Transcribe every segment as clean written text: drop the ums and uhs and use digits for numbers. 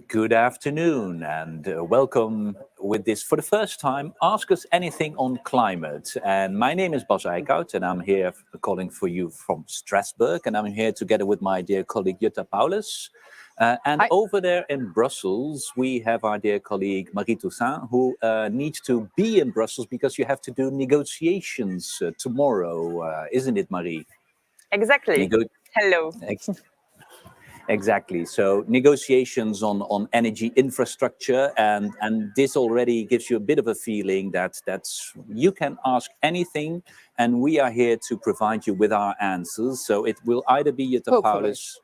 Good afternoon and welcome with this, for the first time, Ask Us Anything on Climate. And my name is Bas Eickhout and I'm here calling for you from Strasbourg. And I'm here together with my dear colleague Jutta Paulus. And Hi. over there in Brussels, we have our dear colleague Marie Toussaint, who needs to be in Brussels because you have to do negotiations tomorrow, isn't it, Marie? Exactly. Hello. Exactly. So negotiations on energy infrastructure, and this already gives you a bit of a feeling that you can ask anything, and we are here to provide you with our answers. So it will either be Jutta Paulus,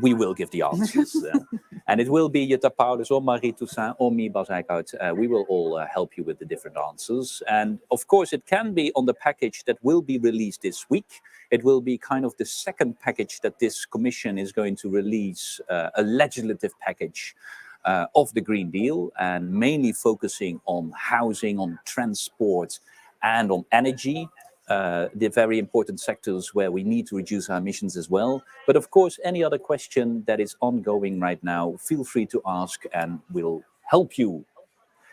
we will give the answers, and it will be Jutta Paulus or Marie Toussaint or me, Bas Eickhout. We will all help you with the different answers. And of course, it can be on the package that will be released this week. It will be kind of the second package that this commission is going to release, a legislative package of the Green Deal, and mainly focusing on housing, on transport, and on energy. The very important sectors where we need to reduce our emissions as well. But of course, any other question that is ongoing right now, feel free to ask and we'll help you.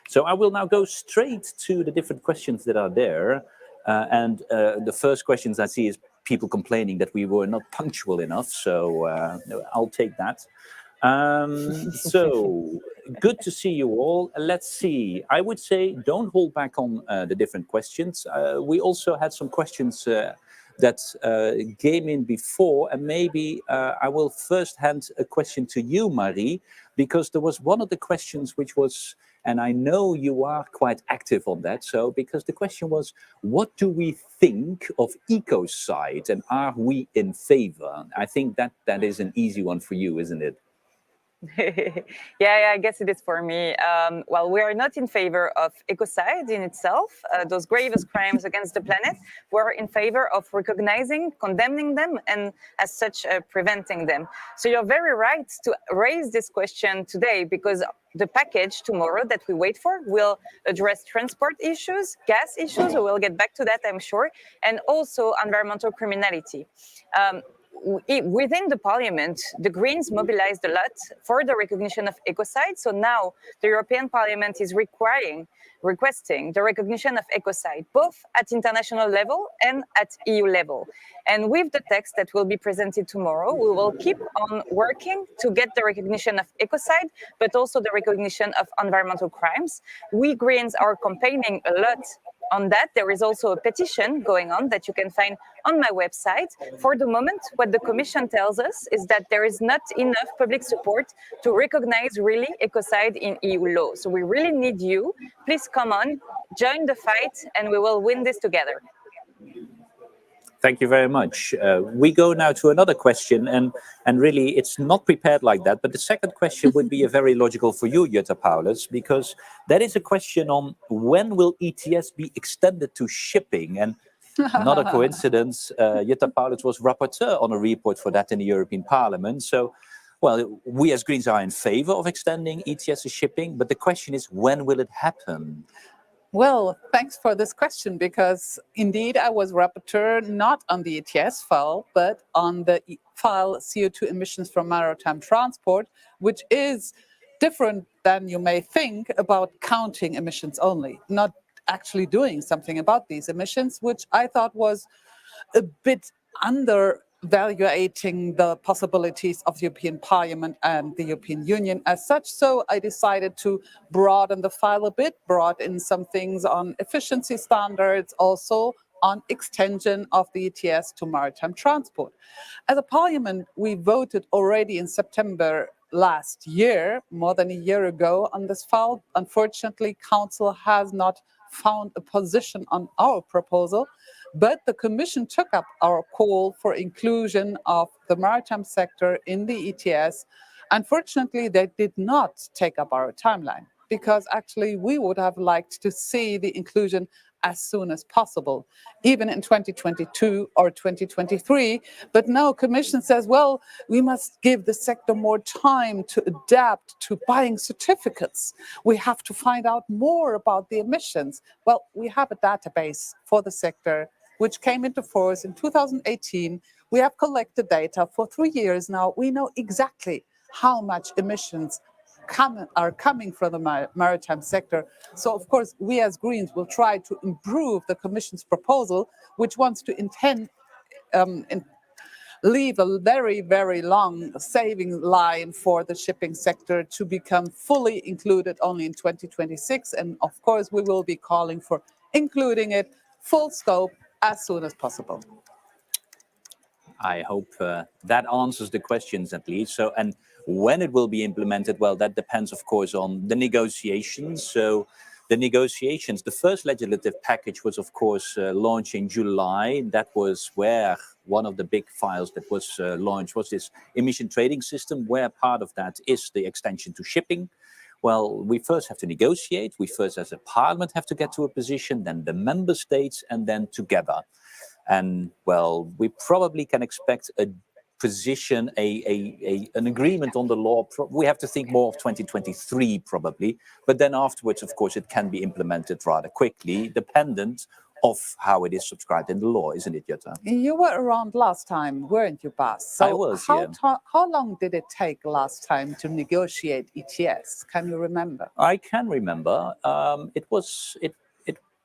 So I will now go straight to the different questions that are there. And the first questions I see is people complaining that we were not punctual enough. So I'll take that. So good to see you all. Let's see. I would say don't hold back on the different questions. We also had some questions that came in before, and maybe I will first hand a question to you, Marie, because there was one of the questions which was, and I know you are quite active on that. So because the question was, what do we think of ecocide, and are we in favor? I think that is an easy one for you, isn't it? Yeah, I guess it is for me. Well, we are not in favor of ecocide in itself, those grievous crimes against the planet. We're in favor of recognizing, condemning them, and as such, preventing them. So you're very right to raise this question today, because the package tomorrow that we wait for will address transport issues, gas issues, we will get back to that, I'm sure, and also environmental criminality. Within the parliament, the Greens mobilized a lot for the recognition of ecocide. So now the European Parliament is requesting the recognition of ecocide, both at international level and at EU level. And with the text that will be presented tomorrow, we will keep on working to get the recognition of ecocide, but also the recognition of environmental crimes. We Greens are campaigning a lot on that. There is also a petition going on that you can find on my website. For the moment, what the Commission tells us is that there is not enough public support to recognize really ecocide in EU law. So we really need you. Please come on, join the fight, and we will win this together. Thank you very much. We go now to another question, and really it's not prepared like that, but the second question would be a very logical for you, Jutta Paulus, because that is a question on when will ETS be extended to shipping? And not a coincidence, Jutta Paulus was rapporteur on a report for that in the European Parliament. So, well, we as Greens are in favor of extending ETS to shipping, but the question is, when will it happen? Well, thanks for this question, because indeed I was rapporteur not on the ETS file, but on the file CO2 emissions from maritime transport, which is different than you may think about counting emissions only, not actually doing something about these emissions, which I thought was a bit undervaluating the possibilities of the European Parliament and the European Union as such. So I decided to broaden the file a bit, brought in some things on efficiency standards, also on extension of the ETS to maritime transport. As a Parliament, we voted already in September last year, more than a year ago, on this file. Unfortunately, Council has not found a position on our proposal, but the Commission took up our call for inclusion of the maritime sector in the ETS. Unfortunately, they did not take up our timeline, because actually we would have liked to see the inclusion as soon as possible, even in 2022 or 2023. But now Commission says, well, we must give the sector more time to adapt to buying certificates. We have to find out more about the emissions. Well, we have a database for the sector which came into force in 2018. We have collected data for 3 years now. We know exactly how much emissions are coming from the maritime sector. So, of course, we as Greens will try to improve the Commission's proposal, which wants to leave a very, very long saving line for the shipping sector to become fully included only in 2026. And of course, we will be calling for including it full scope as soon as possible. I hope that answers the questions at least. So, and when it will be implemented, well, that depends, of course, on the negotiations. So the negotiations, the first legislative package was, of course, launched in July. That was where one of the big files that was launched was this emission trading system, where part of that is the extension to shipping. Well, we first have to negotiate. We first, as a parliament, have to get to a position, then the member states, and then together. And, well, we probably can expect a position, an agreement on the law. We have to think more of 2023, probably. But then afterwards, of course, it can be implemented rather quickly, dependent of how it is subscribed in the law, isn't it, Jutta? You were around last time, weren't you, Bas? So I was, yeah. How long did it take last time to negotiate ETS? Can you remember? I can remember.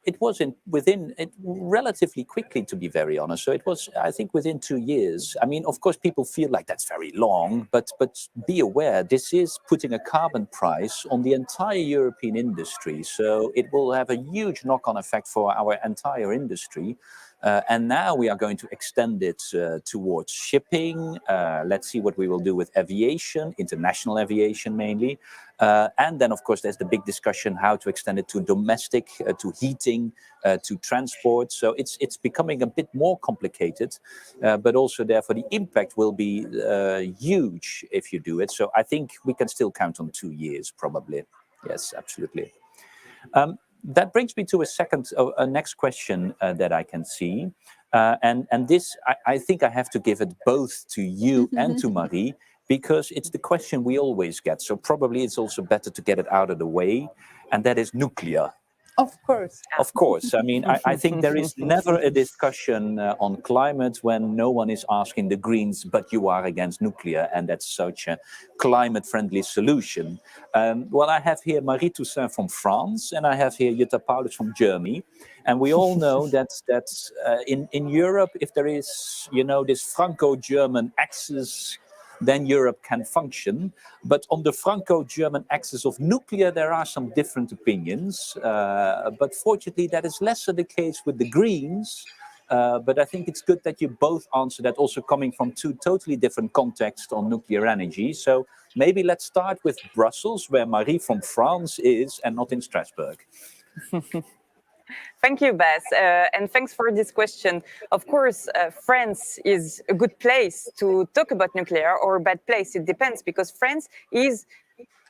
It was within relatively quickly, to be very honest. So it was, I think, within 2 years. I mean, of course, people feel like that's very long, but be aware, this is putting a carbon price on the entire European industry. So it will have a huge knock-on effect for our entire industry. And now we are going to extend it towards shipping. Let's see what we will do with aviation, international aviation mainly. And then, of course, there's the big discussion how to extend it to domestic, to heating, to transport. So it's becoming a bit more complicated, but also therefore the impact will be huge if you do it. So I think we can still count on 2 years, probably. Yes, absolutely. That brings me to a next question that I can see. And this, I think I have to give it both to you and to Marie, because it's the question we always get. So probably it's also better to get it out of the way. And that is nuclear. Of course. Of course. I mean, I think there is never a discussion on climate when no one is asking the Greens, but you are against nuclear, and that's such a climate-friendly solution. Well, I have here Marie Toussaint from France, and I have here Jutta Paulus from Germany. And we all know that in Europe, if there is, this Franco-German axis, then Europe can function. But on the Franco-German axis of nuclear, there are some different opinions. But fortunately, that is lesser the case with the Greens. But I think it's good that you both answer that, also coming from two totally different contexts on nuclear energy. So maybe let's start with Brussels, where Marie from France is, and not in Strasbourg. Thank you, Bas, and thanks for this question. Of course, France is a good place to talk about nuclear, or a bad place, it depends, because France is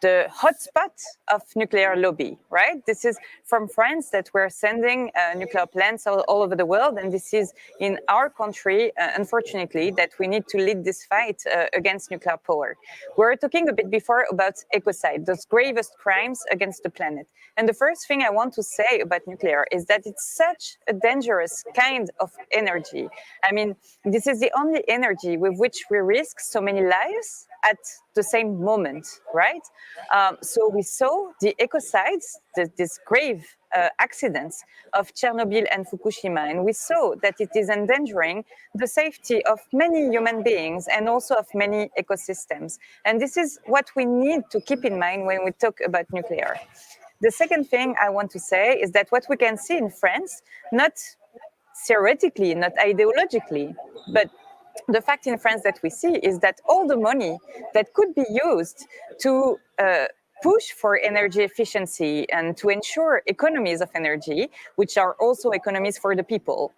the hotspot of nuclear lobby, right? This is from France that we're sending nuclear plants all over the world, and this is in our country, unfortunately, that we need to lead this fight against nuclear power. We were talking a bit before about ecocide, those gravest crimes against the planet. And the first thing I want to say about nuclear is that it's such a dangerous kind of energy. I mean, this is the only energy with which we risk so many lives at the same moment, right? So we saw the ecocides, these grave accidents of Chernobyl and Fukushima, and we saw that it is endangering the safety of many human beings and also of many ecosystems. And this is what we need to keep in mind when we talk about nuclear. The second thing I want to say is that what we can see in France, not theoretically, not ideologically, but the fact in France that we see is that all the money that could be used to push for energy efficiency and to ensure economies of energy, which are also economies for the people,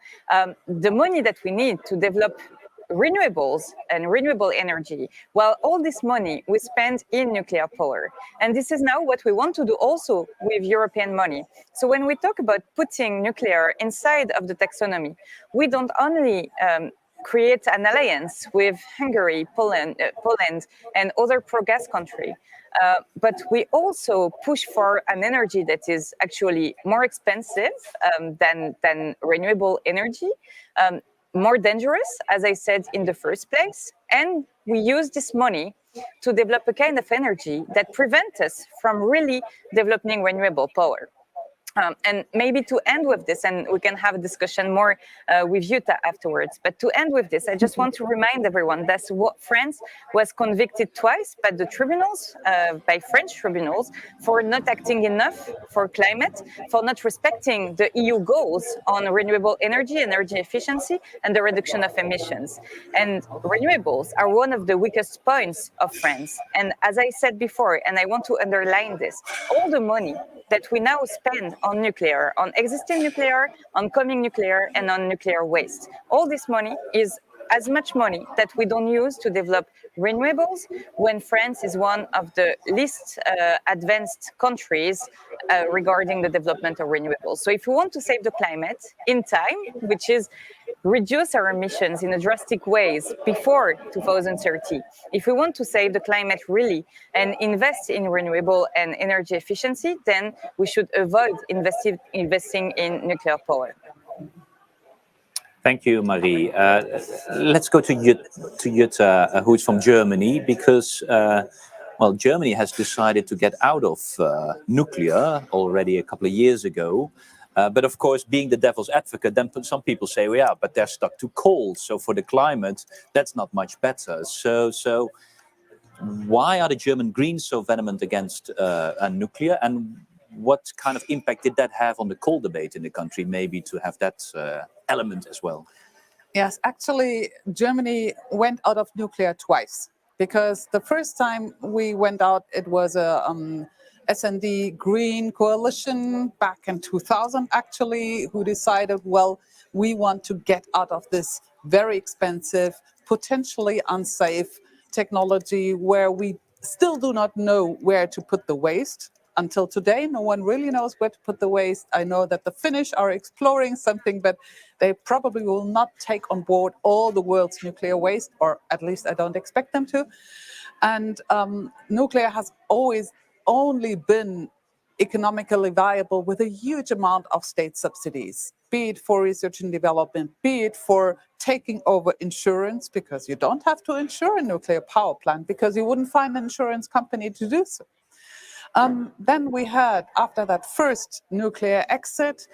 the money that we need to develop renewables and renewable energy, well, all this money we spend in nuclear power. And this is now what we want to do also with European money. So when we talk about putting nuclear inside of the taxonomy, we don't only create an alliance with Hungary, Poland, and other pro-gas countries, but we also push for an energy that is actually more expensive than renewable energy, more dangerous, as I said in the first place, and we use this money to develop a kind of energy that prevents us from really developing renewable power. And maybe to end with this, and we can have a discussion more with Jutta afterwards, but to end with this, I just want to remind everyone that France was convicted twice by the tribunals, by French tribunals, for not acting enough for climate, for not respecting the EU goals on renewable energy, energy efficiency, and the reduction of emissions. And renewables are one of the weakest points of France. And as I said before, and I want to underline this, all the money that we now spend on nuclear, on existing nuclear, on coming nuclear, and on nuclear waste. All this money is as much money that we don't use to develop renewables when France is one of the least advanced countries regarding the development of renewables. So if we want to save the climate in time, which is reduce our emissions in a drastic ways before 2030, if we want to save the climate really and invest in renewable and energy efficiency, then we should avoid investing in nuclear power. Thank you, Marie. Let's go to Jutta, who's from Germany, because, well, Germany has decided to get out of nuclear already a couple of years ago. But of course, being the devil's advocate, then some people say, well, yeah, but they're stuck to coal. So for the climate, that's not much better. So why are the German Greens so vehement against nuclear? And what kind of impact did that have on the coal debate in the country, maybe to have that element as well? Yes, actually, Germany went out of nuclear twice, because the first time we went out, it was a S&D Green coalition back in 2000, actually, who decided, well, we want to get out of this very expensive, potentially unsafe technology where we still do not know where to put the waste. Until today, no one really knows where to put the waste. I know that the Finnish are exploring something, but they probably will not take on board all the world's nuclear waste, or at least I don't expect them to. And nuclear has always only been economically viable with a huge amount of state subsidies, be it for research and development, be it for taking over insurance, because you don't have to insure a nuclear power plant because you wouldn't find an insurance company to do so. Then we had, after that first nuclear exit,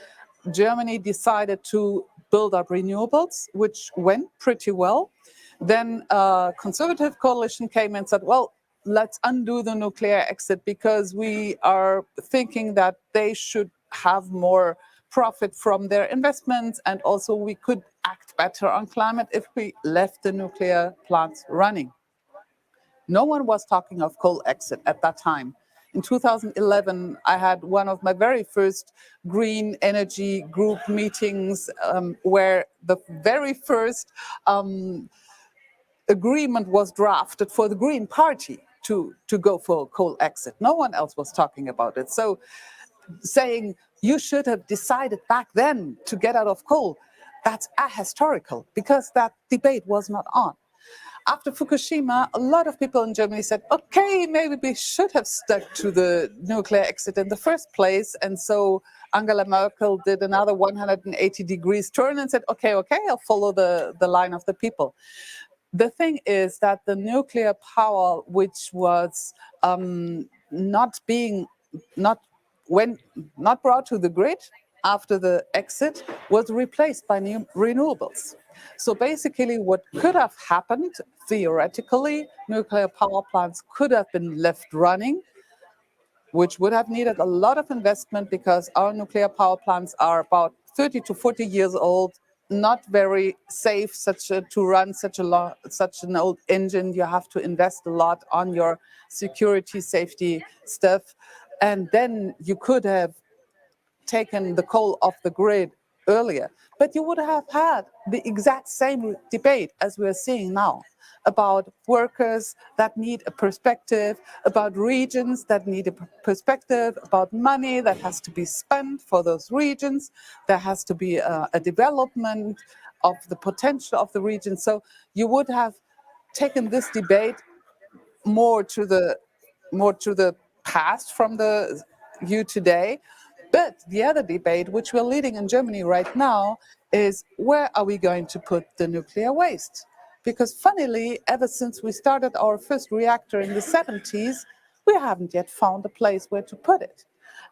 Germany decided to build up renewables, which went pretty well. Then a conservative coalition came and said, well, let's undo the nuclear exit because we are thinking that they should have more profit from their investments, and also we could act better on climate if we left the nuclear plants running. No one was talking of coal exit at that time. In 2011, I had one of my very first green energy group meetings where the very first agreement was drafted for the Green Party to go for a coal exit. No one else was talking about it. So saying you should have decided back then to get out of coal, that's ahistorical, because that debate was not on. After Fukushima, a lot of people in Germany said, okay, maybe we should have stuck to the nuclear exit in the first place. And so Angela Merkel did another 180 degrees turn and said, okay, I'll follow the line of the people. The thing is that the nuclear power, which was not brought to the grid after the exit, was replaced by new renewables. So basically what could have happened, theoretically, nuclear power plants could have been left running, which would have needed a lot of investment because our nuclear power plants are about 30 to 40 years old, not very safe to run such an old engine. You have to invest a lot on your security, safety stuff. And then you could have taken the coal off the grid earlier. But you would have had the exact same debate as we're seeing now about workers that need a perspective, about regions that need a perspective, about money that has to be spent for those regions. There has to be a development of the potential of the region. So you would have taken this debate more to the past from the view today. But the other debate, which we're leading in Germany right now, is where are we going to put the nuclear waste? because funnily, ever since we started our first reactor in the 70s, we haven't yet found a place where to put it.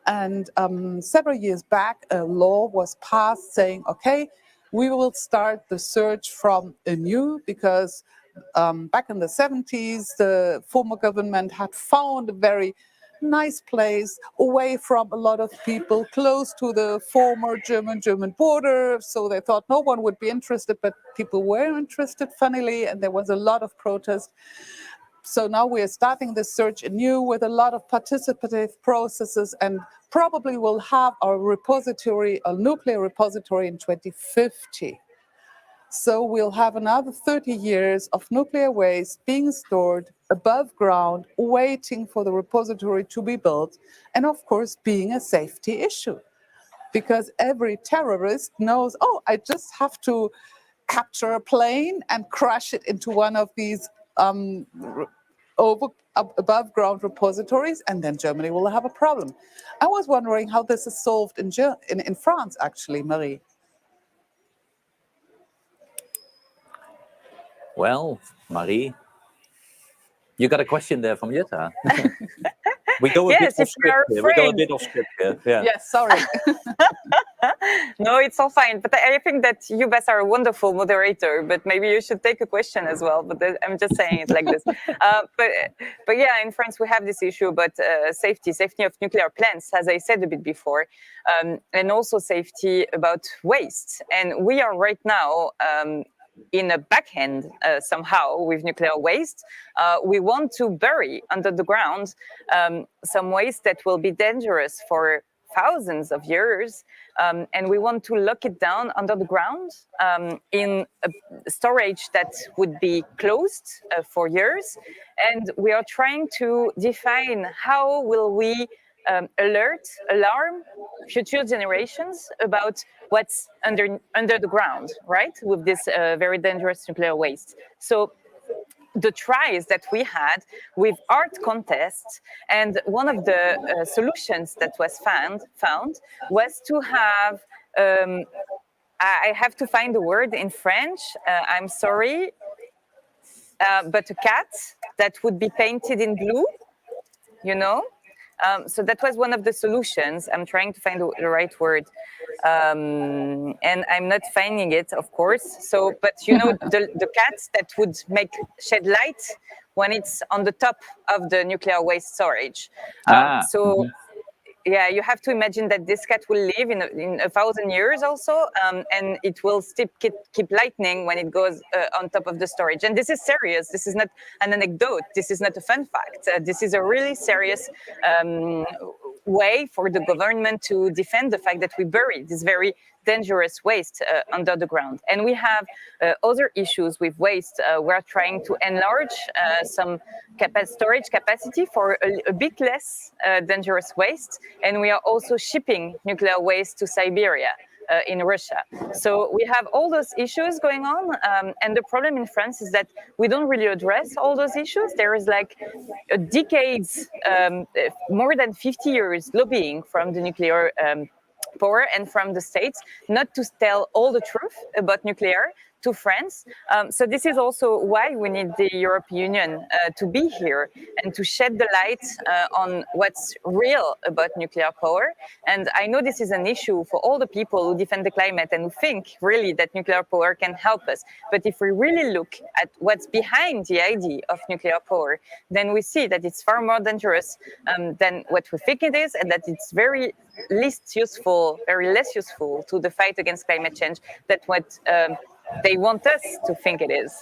And several years back, a law was passed saying, okay, we will start the search from anew, because back in the 70s, the former government had found a very nice place away from a lot of people, close to the former German border. So they thought no one would be interested, but people were interested, funnily, and there was a lot of protest. So now we are starting this search anew with a lot of participative processes, and probably will have our repository, a nuclear repository, in 2050. So we'll have another 30 years of nuclear waste being stored above ground, waiting for the repository to be built, and of course being a safety issue. Because every terrorist knows, oh, I just have to capture a plane and crash it into one of these above ground repositories, and then Germany will have a problem. I was wondering how this is solved in France, actually, Marie. Well, Marie, you got a question there from Jutta. We go a bit off script here. We go a bit off script here. Yeah. Yes, sorry. No, it's all fine. But I think that you, Bas, are a wonderful moderator. But maybe you should take a question as well. But I'm just saying it like this. But yeah, in France we have this issue about safety of nuclear plants, as I said a bit before, and also safety about waste. And we are right now in a backhand somehow with nuclear waste. We want to bury under the ground some waste that will be dangerous for thousands of years, and we want to lock it down under the ground in a storage that would be closed for years. And we are trying to define how will we alarm future generations about what's under the ground, right? With this very dangerous nuclear waste. So the tries that we had with art contests, and one of the solutions that was found was to have, I have to find the word in French, I'm sorry, but a cat that would be painted in blue, you know? So that was one of the solutions. I'm trying to find the right word, and I'm not finding it, of course. So, but you know, the cats that would shed light when it's on the top of the nuclear waste storage. Yeah, you have to imagine that this cat will live in 1,000 years also, and it will still keep lightning when it goes on top of the storage. And this is serious. This is not an anecdote. This is not a fun fact. This is a really serious way for the government to defend the fact that we bury this very dangerous waste under the ground. And we have other issues with waste. We're trying to enlarge some storage capacity for a bit less dangerous waste. And we are also shipping nuclear waste to Siberia in Russia. So we have all those issues going on. And the problem in France is that we don't really address all those issues. There is like decades, more than 50 years lobbying from the nuclear power and from the states not to tell all the truth about nuclear to France. So this is also why we need the European Union to be here and to shed the light on what's real about nuclear power. And I know this is an issue for all the people who defend the climate and who think really that nuclear power can help us. But if we really look at what's behind the idea of nuclear power, then we see that it's far more dangerous than what we think it is, and that it's very less useful to the fight against climate change than what they want us to think it is.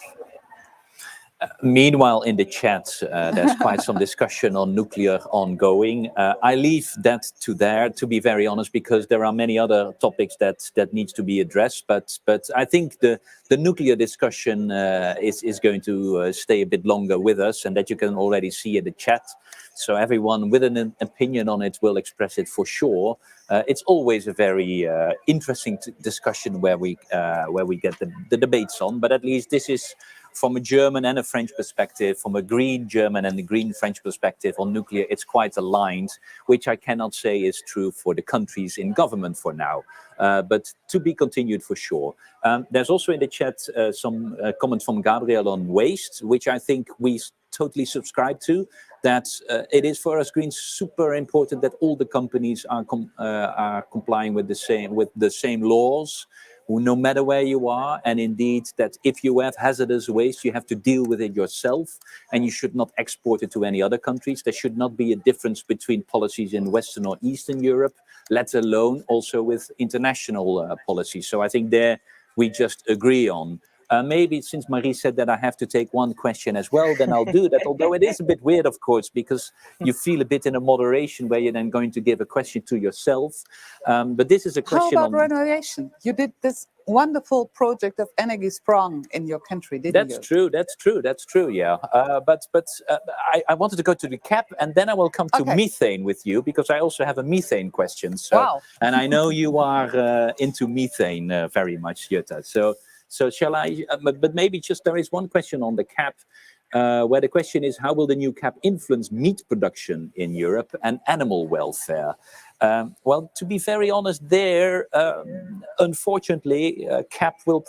Meanwhile, in the chat, there's quite some discussion on nuclear ongoing. I leave that to be very honest, because there are many other topics that needs to be addressed. But I think the nuclear discussion is going to stay a bit longer with us, and that you can already see in the chat. So everyone with an opinion on it will express it for sure. It's always a very interesting discussion where we get the debates on. But at least this is from a German and a French perspective, from a green German and a green French perspective on nuclear, it's quite aligned, which I cannot say is true for the countries in government for now. But to be continued for sure. There's also in the chat some comments from Gabriel on waste, which I think we totally subscribe to, that it is for us Greens super important that all the companies are complying with the same laws, no matter where you are, and indeed that if you have hazardous waste, you have to deal with it yourself, and you should not export it to any other countries. There should not be a difference between policies in Western or Eastern Europe, let alone also with international policies. So I think there we just agree on. Maybe since Marie said that I have to take one question as well, then I'll do that. Although it is a bit weird, of course, because you feel a bit in a moderation where you're then going to give a question to yourself. But this is a question How about renovation? You did this wonderful project of Energy Sprong in your country, didn't you? That's true, yeah. But I wanted to go to the cap, and then I will come to methane with you, because I also have a methane question. So, wow. And I know you are into methane very much, Jutta. So shall I, but maybe just there is one question on the cap, where the question is, how will the new cap influence meat production in Europe and animal welfare? Well, to be very honest there, unfortunately, cap will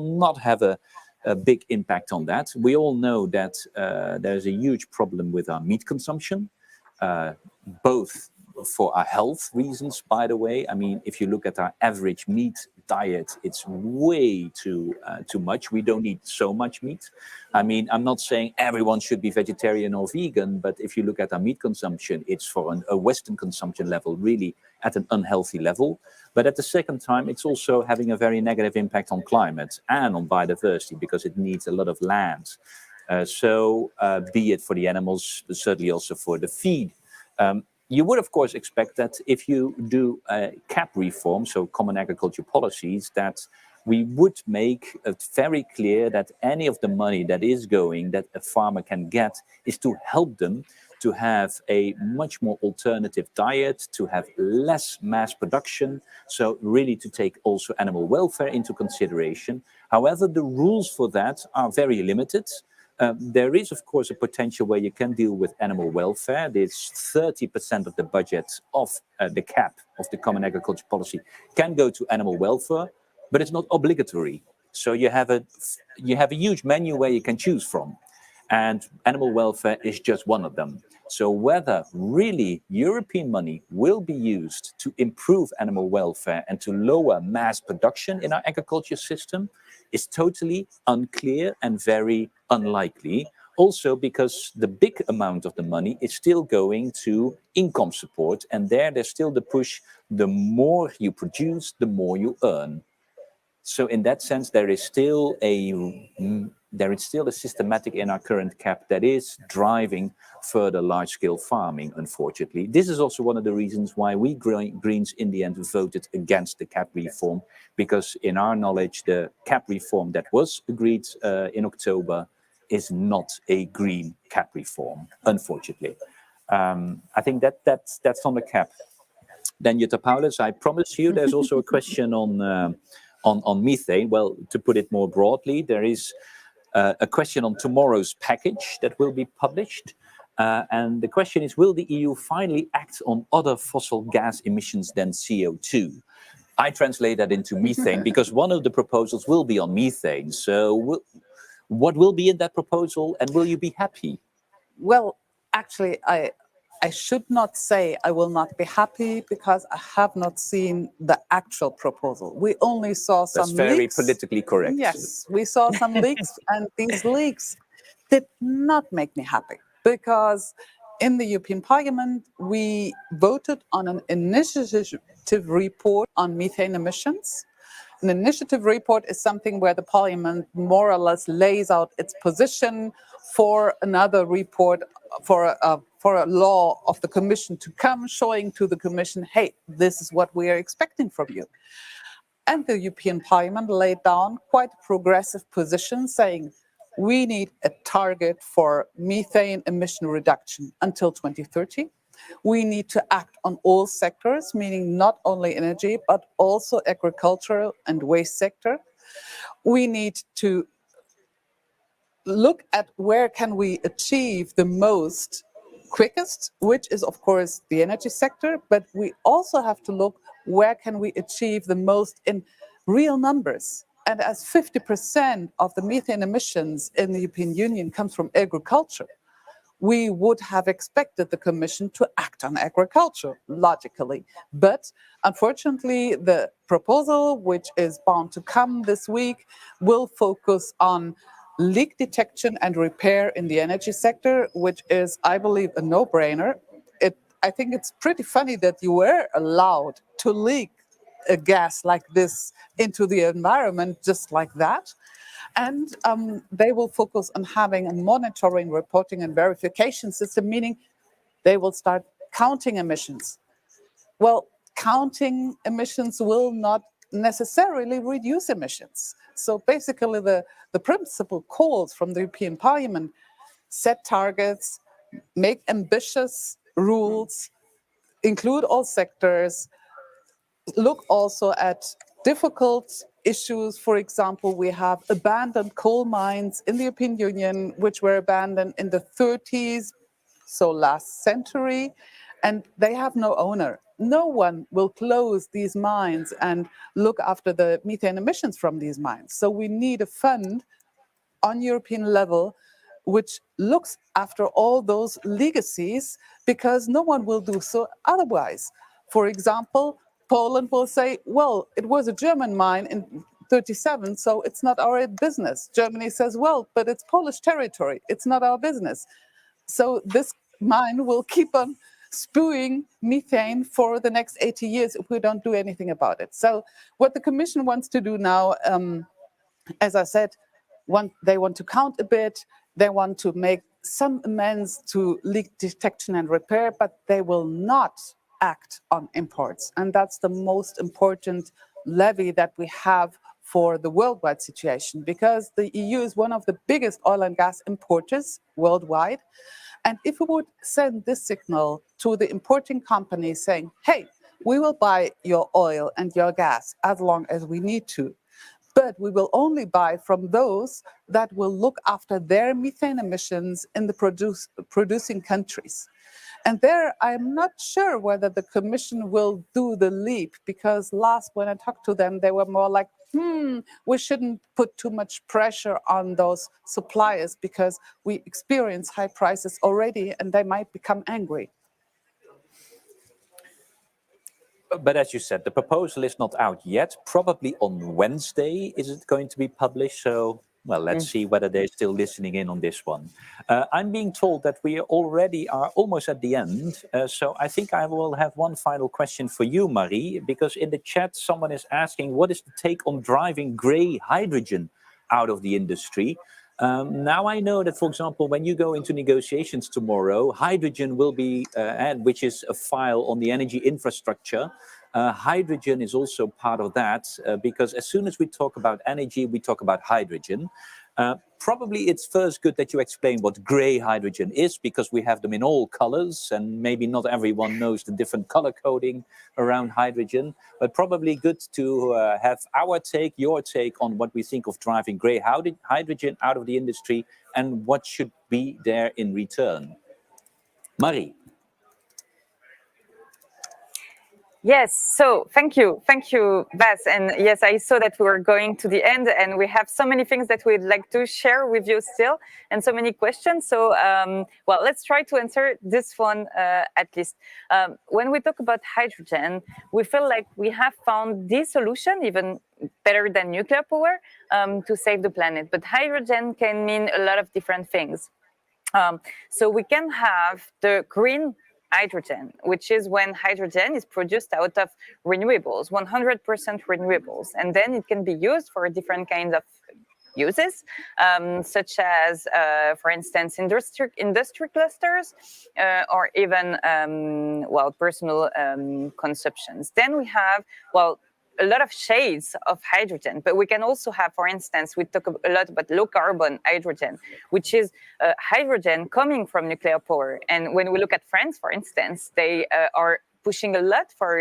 not have a big impact on that. We all know that there's a huge problem with our meat consumption, both for our health reasons, by the way. I mean, if you look at our average meat diet, it's way too much. We don't eat so much meat. I mean, I'm not saying everyone should be vegetarian or vegan, but if you look at our meat consumption, it's for a Western consumption level really at an unhealthy level. But at the second time, it's also having a very negative impact on climate and on biodiversity, because it needs a lot of land. So be it for the animals, but certainly also for the feed. You would, of course, expect that if you do a CAP reform, so common agriculture policies, that we would make it very clear that any of the money that is going, that a farmer can get, is to help them to have a much more alternative diet, to have less mass production, so really to take also animal welfare into consideration. However, the rules for that are very limited. There is, of course, a potential where you can deal with animal welfare. There's 30% of the budget of the CAP, of the Common Agriculture Policy, can go to animal welfare, but it's not obligatory. So you have a huge menu where you can choose from, and animal welfare is just one of them. So whether really European money will be used to improve animal welfare and to lower mass production in our agriculture system is totally unclear and very unlikely. Also because the big amount of the money is still going to income support, and there's still the push, the more you produce, the more you earn. So in that sense, there is still a systematic in our current CAP that is driving further large-scale farming, unfortunately. This is also one of the reasons why we Greens in the end voted against the CAP reform, because in our knowledge, the CAP reform that was agreed in October is not a green CAP reform, unfortunately. I think that's on the CAP. Then Jutta Paulus, I promise you, there's also a question on methane. Well, to put it more broadly, there is a question on tomorrow's package that will be published. And the question is, will the EU finally act on other fossil gas emissions than CO2? I translate that into methane because one of the proposals will be on methane. So what will be in that proposal, and will you be happy? Well, actually, I should not say I will not be happy, because I have not seen the actual proposal. We only saw some leaks. That's very politically correct. Yes, we saw some leaks, and these leaks did not make me happy, because in the European Parliament, we voted on an initiative report on methane emissions. An initiative report is something where the Parliament more or less lays out its position for another report, for a law of the Commission to come, showing to the Commission, hey, this is what we are expecting from you. And the European Parliament laid down quite a progressive position, saying we need a target for methane emission reduction until 2030. We need to act on all sectors, meaning not only energy, but also agricultural and waste sector. We need to look at where can we achieve the most quickest, which is of course the energy sector, but we also have to look where can we achieve the most in real numbers. And as 50% of the methane emissions in the European Union comes from agriculture, we would have expected the Commission to act on agriculture, logically. But unfortunately, the proposal, which is bound to come this week, will focus on leak detection and repair in the energy sector, which is, I believe, a no-brainer. I think it's pretty funny that you were allowed to leak a gas like this into the environment just like that. And they will focus on having a monitoring, reporting, and verification system, meaning they will start counting emissions. Well, counting emissions will not necessarily reduce emissions. So basically, the principal calls from the European Parliament: set targets, make ambitious rules, include all sectors, look also at difficult issues. For example, we have abandoned coal mines in the European Union, which were abandoned in the 30s, so last century, and they have no owner. No one will close these mines and look after the methane emissions from these mines. So we need a fund on European level which looks after all those legacies, because no one will do so otherwise. For example, Poland will say, well, it was a German mine in 37, so it's not our business. Germany says, well, but it's Polish territory. It's not our business. So this mine will keep on spewing methane for the next 80 years if we don't do anything about it. So what the Commission wants to do now, as I said, they want to count a bit, they want to make some amends to leak detection and repair, but they will not act on imports. And that's the most important levy that we have for the worldwide situation, because the EU is one of the biggest oil and gas importers worldwide. And if we would send this signal to the importing companies saying, hey, we will buy your oil and your gas as long as we need to, but we will only buy from those that will look after their methane emissions in the producing countries. And there, I'm not sure whether the Commission will do the leap, because last when I talked to them, they were more like, we shouldn't put too much pressure on those suppliers because we experience high prices already and they might become angry. But as you said, the proposal is not out yet. Probably on Wednesday is it going to be published. So, well, let's see whether they're still listening in on this one. I'm being told that we already are almost at the end. So I think I will have one final question for you, Marie, because in the chat, someone is asking, what is the take on driving gray hydrogen out of the industry? Now I know that, for example, when you go into negotiations tomorrow, hydrogen will be, which is a file on the energy infrastructure. Hydrogen is also part of that, because as soon as we talk about energy, we talk about hydrogen. Probably it's first good that you explain what gray hydrogen is, because we have them in all colors and maybe not everyone knows the different color coding around hydrogen, but probably good to have our take, your take on what we think of driving gray hydrogen out of the industry and what should be there in return. Marie. Yes, so thank you, Bas. And yes, I saw that we were going to the end and we have so many things that we'd like to share with you still and so many questions. So, well, let's try to answer this one at least. When we talk about hydrogen, we feel like we have found the solution, even better than nuclear power, to save the planet. But hydrogen can mean a lot of different things. So we can have the green hydrogen, which is when hydrogen is produced out of renewables, 100% renewables. And then it can be used for different kinds of uses, such as, for instance, industry clusters, or even, well, personal consumptions. Then we have, well, a lot of shades of hydrogen, but we can also have, for instance, we talk a lot about low carbon hydrogen, which is hydrogen coming from nuclear power. And when we look at France, for instance, they are pushing a lot for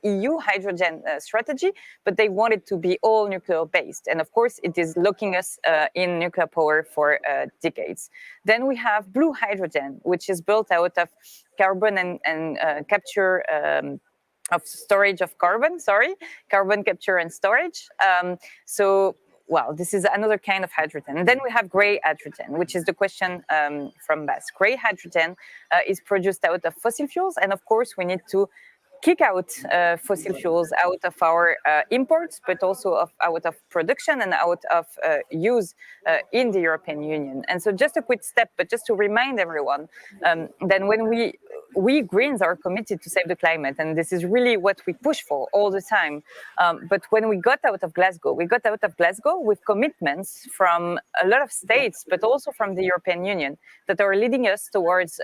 EU hydrogen strategy, but they want it to be all nuclear based. And of course, it is locking us in nuclear power for decades. Then we have blue hydrogen, which is built out of carbon and capture of storage of carbon, carbon capture and storage. Well, this is another kind of hydrogen. And then we have gray hydrogen, which is the question from Bas. Gray hydrogen is produced out of fossil fuels. And of course, we need to kick out fossil fuels out of our imports, but also out of production and out of use in the European Union. And so just a quick step, but just to remind everyone, then when we Greens are committed to save the climate, and this is really what we push for all the time. But when we got out of Glasgow with commitments from a lot of states, but also from the European Union that are leading us towards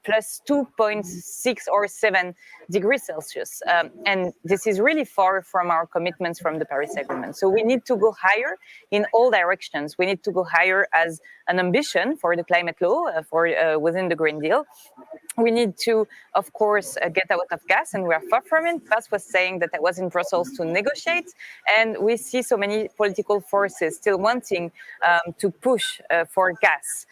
plus 2.6 or 7 degrees Celsius. And this is really far from our commitments from the Paris Agreement. So we need to go higher in all directions. We need to go higher as an ambition for the climate law, within the Green Deal. We need to, of course, get out of gas, and we are far from it. Bas was saying that I was in Brussels to negotiate, and we see so many political forces still wanting to push for gas.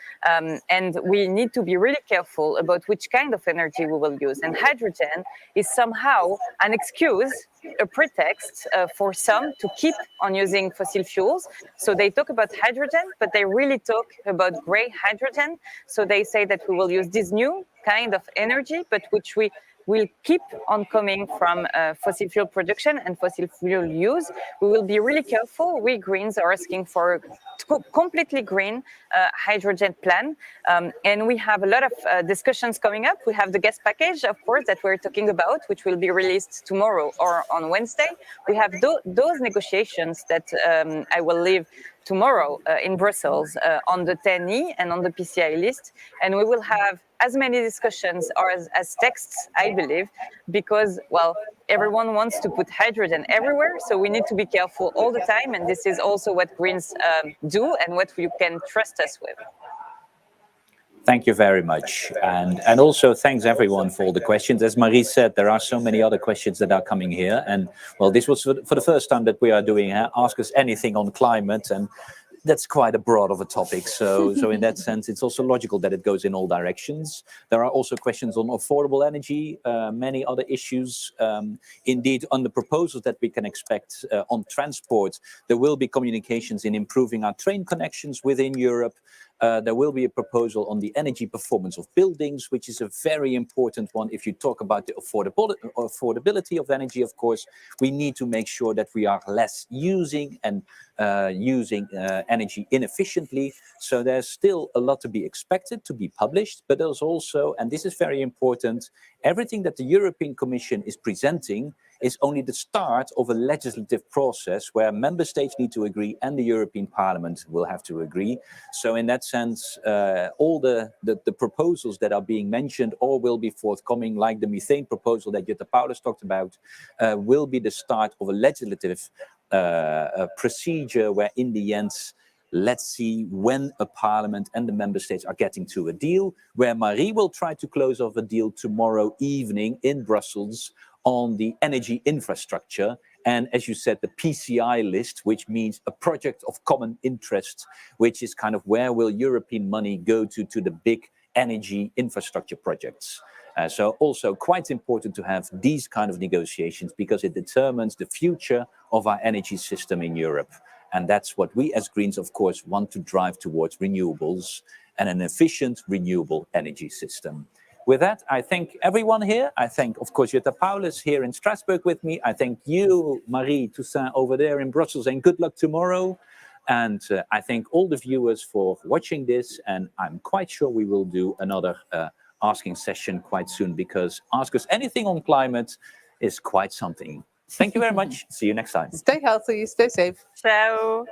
And we need to be really careful about which kind of energy we will use. And hydrogen is somehow an excuse, a pretext for some to keep on using fossil fuels. So they talk about hydrogen, but they really talk about gray hydrogen. So they say that we will use this new kind of energy, but which we will keep on coming from fossil fuel production and fossil fuel use. We will be really careful. We Greens are asking for a completely green hydrogen plan. And we have a lot of discussions coming up. We have the gas package, of course, that we're talking about, which will be released tomorrow or on Wednesday. We have those negotiations that I will leave tomorrow in Brussels on the 10E and on the PCI list. And we will have as many discussions or as texts, I believe, because, well, everyone wants to put hydrogen everywhere. So we need to be careful all the time. And this is also what Greens do and what you can trust us with. Thank you very much. And also thanks everyone for all the questions. As Marie said, there are so many other questions that are coming here. And well, this was for the first time that we are doing Ask Us Anything on climate. And that's quite a broad of a topic. So in that sense, it's also logical that it goes in all directions. There are also questions on affordable energy, many other issues. Indeed, on the proposals that we can expect on transport, there will be communications in improving our train connections within Europe. There will be a proposal on the energy performance of buildings, which is a very important one. If you talk about the affordability of energy, of course, we need to make sure that we are less using energy inefficiently. So there's still a lot to be expected to be published, but there's also, and this is very important, everything that the European Commission is presenting is only the start of a legislative process where member states need to agree and the European Parliament will have to agree. So in that sense, all the proposals that are being mentioned or will be forthcoming, like the methane proposal that Jutta Paulus talked about, will be the start of a legislative procedure where in the end, let's see when a parliament and the member states are getting to a deal, where Marie will try to close off a deal tomorrow evening in Brussels on the energy infrastructure. And as you said, the PCI list, which means a project of common interest, which is kind of where will European money go to the big energy infrastructure projects. So also quite important to have these kind of negotiations because it determines the future of our energy system in Europe. And that's what we as Greens, of course, want to drive towards renewables and an efficient renewable energy system. With that, I thank everyone here. I thank, of course, Jutta Paulus here in Strasbourg with me. I thank you, Marie, Toussaint over there in Brussels, and good luck tomorrow. And I thank all the viewers for watching this. And I'm quite sure we will do another asking session quite soon because Ask Us Anything on climate is quite something. Thank you very much. See you next time. Stay healthy, stay safe. Ciao.